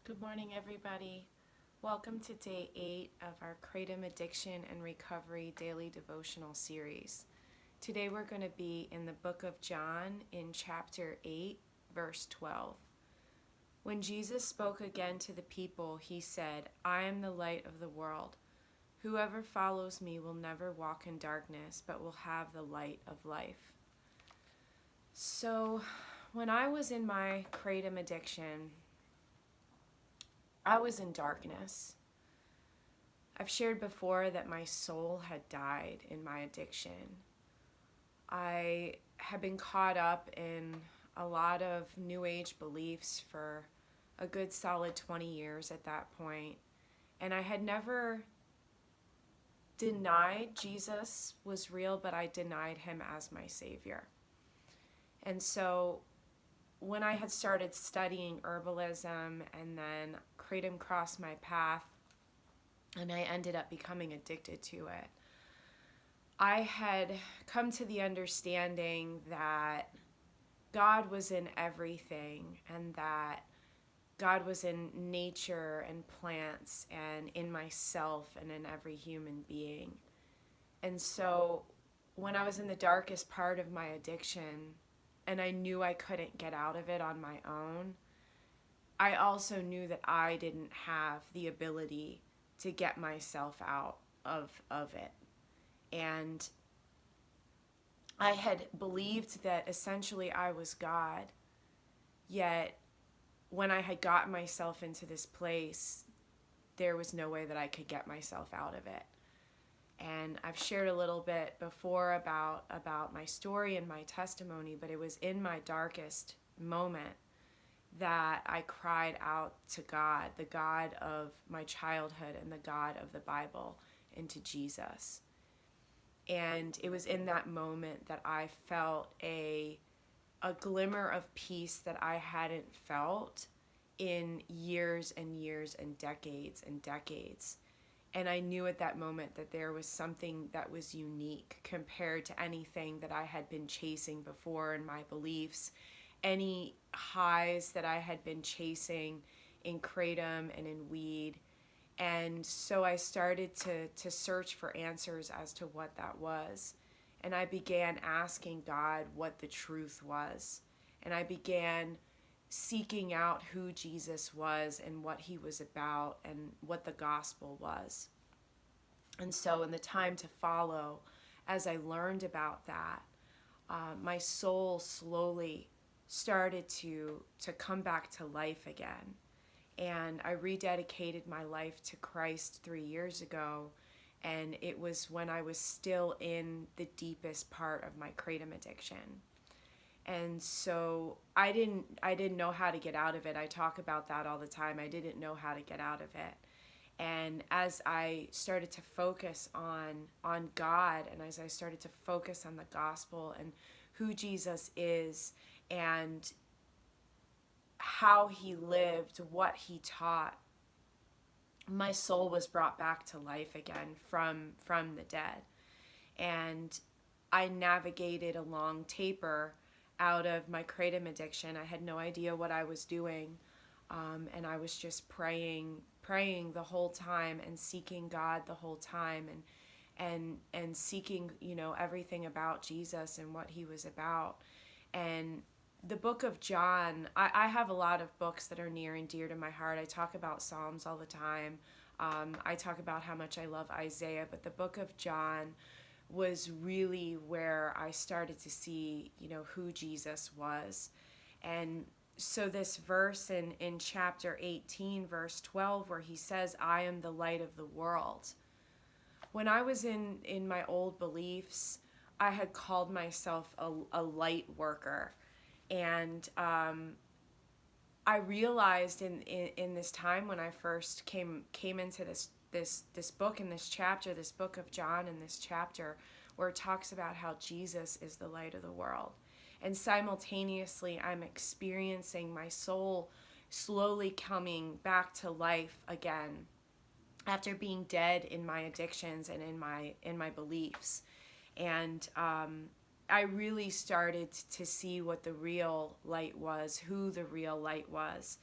Good morning, everybody. Welcome to day 8 of our Kratom Addiction and Recovery Daily Devotional series. Today we're going to be in the book of John in chapter 8, verse 12. When Jesus spoke again to the people, he said, "I am the light of the world. Whoever follows me will never walk in darkness, but will have the light of life." So, when I was in my kratom addiction, I was in darkness. I've shared before that my soul had died in my addiction. I had been caught up in a lot of New Age beliefs for a good solid 20 years at that point, and I had never denied Jesus was real, but I denied him as my Savior. And so when I had started studying herbalism and then kratom crossed my path, and I ended up becoming addicted to it, I had come to the understanding that God was in everything and that God was in nature and plants and in myself and in every human being. And so when I was in the darkest part of my addiction and I knew I couldn't get out of it on my own, I also knew that I didn't have the ability to get myself out of it. And I had believed that essentially I was God, yet when I had gotten myself into this place, there was no way that I could get myself out of it. And I've shared a little bit before about my story and my testimony, but it was in my darkest moment that I cried out to God, the God of my childhood and the God of the Bible, and to Jesus. And it was in that moment that I felt a glimmer of peace that I hadn't felt in years and years and decades and decades. And I knew at that moment that there was something that was unique compared to anything that I had been chasing before in my beliefs, any highs that I had been chasing in kratom and in weed. And so I started to search for answers as to what that was. And I began asking God what the truth was. And I began seeking out who Jesus was and what he was about and what the gospel was. And so in the time to follow, as I learned about that, my soul slowly started to come back to life again. And I rededicated my life to Christ 3 years ago, and it was when I was still in the deepest part of my kratom addiction. And so I didn't know how to get out of it. I talk about that all the time. I didn't know how to get out of it. And as I started to focus on God, and as I started to focus on the gospel and who Jesus is and how he lived, what he taught, my soul was brought back to life again from the dead. And I navigated a long taper out of my kratom addiction. I had no idea what I was doing, and I was just praying the whole time and seeking God the whole time, and seeking, everything about Jesus and what he was about. And the book of John, I have a lot of books that are near and dear to my heart. I talk about Psalms all the time. I talk about how much I love Isaiah, but the book of John was really where I started to see, who Jesus was. And so this verse in chapter 18, verse 12, where he says, "I am the light of the world." When I was in my old beliefs, I had called myself a light worker. And I realized in this time when I first came into this book, in this chapter, this book of John, in this chapter where it talks about how Jesus is the light of the world. And simultaneously, I'm experiencing my soul slowly coming back to life again after being dead in my addictions and in my beliefs. And I really started to see what the real light was, who the real light was.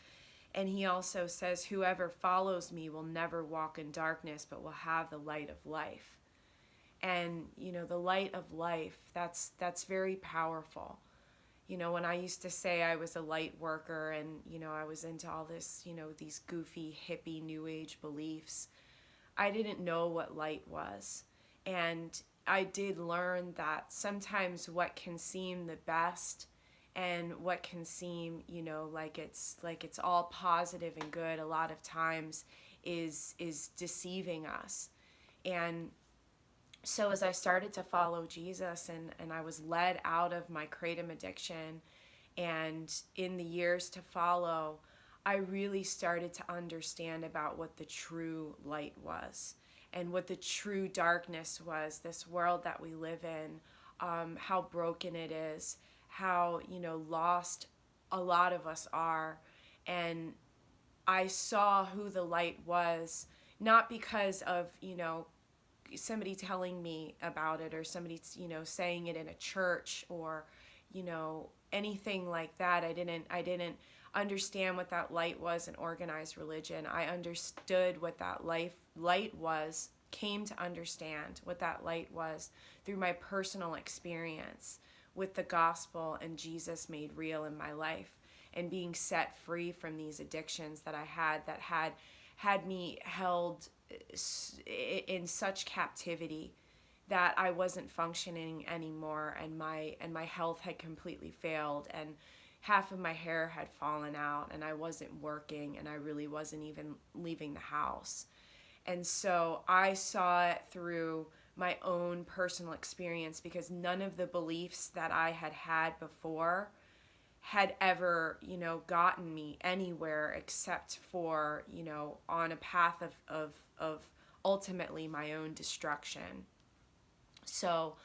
And he also says, whoever follows me will never walk in darkness, but will have the light of life. And, the light of life, that's very powerful. When I used to say I was a light worker and, I was into all this, these goofy, hippie, new age beliefs, I didn't know what light was. And I did learn that sometimes what can seem the best and what can seem, like it's all positive and good, a lot of times is deceiving us. And so as I started to follow Jesus and I was led out of my kratom addiction, and in the years to follow, I really started to understand about what the true light was and what the true darkness was, this world that we live in, how broken it is, how, lost a lot of us are. And I saw who the light was, not because of, somebody telling me about it or somebody, saying it in a church or, anything like that. I didn't understand what that light was in organized religion. I understood what that light was, came to understand what that light was through my personal experience with the gospel and Jesus made real in my life, and being set free from these addictions that I had that had me held in such captivity that I wasn't functioning anymore, and my health had completely failed, and half of my hair had fallen out, and I wasn't working, and I really wasn't even leaving the house. And so I saw it through my own personal experience, because none of the beliefs that I had had before had ever, gotten me anywhere except for, on a path of ultimately my own destruction. So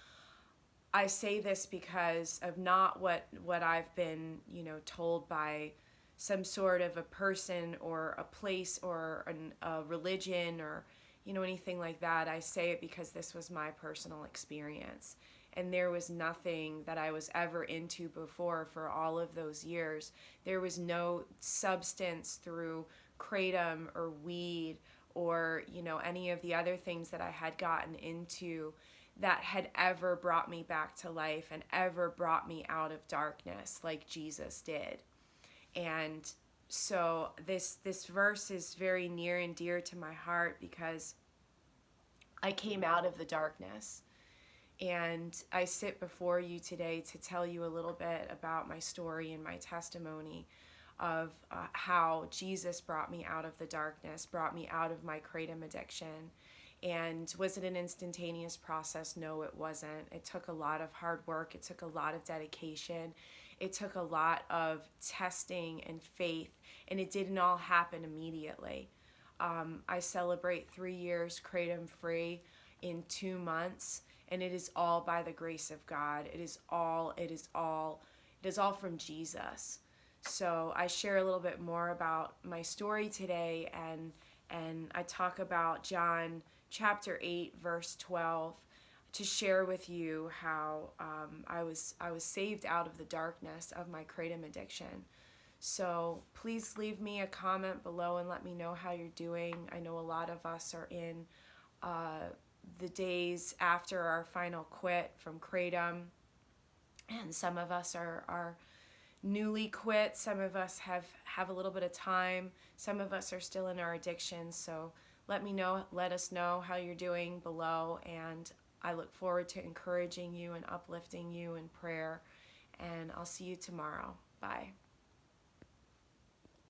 I say this because of not what I've been, told by some sort of a person or a place or a religion or, anything like that. I say it because this was my personal experience. And there was nothing that I was ever into before for all of those years. There was no substance through kratom or weed or, any of the other things that I had gotten into that had ever brought me back to life and ever brought me out of darkness like Jesus did. And so this verse is very near and dear to my heart, because I came out of the darkness. And I sit before you today to tell you a little bit about my story and my testimony of how Jesus brought me out of the darkness, brought me out of my kratom addiction. And was it an instantaneous process? No, it wasn't. It took a lot of hard work. It took a lot of dedication. It took a lot of testing and faith, and it didn't all happen immediately. I celebrate 3 years kratom free in 2 months, and it is all by the grace of God. It is all from Jesus. So I share a little bit more about my story today, and I talk about John chapter 8 verse 12 to share with you how I was saved out of the darkness of my kratom addiction. So please leave me a comment below and let me know how you're doing. I know a lot of us are in the days after our final quit from kratom, and some of us are newly quit. Some of us have a little bit of time. Some of us are still in our addiction. So let us know how you're doing below, and I look forward to encouraging you and uplifting you in prayer, and I'll see you tomorrow. Bye.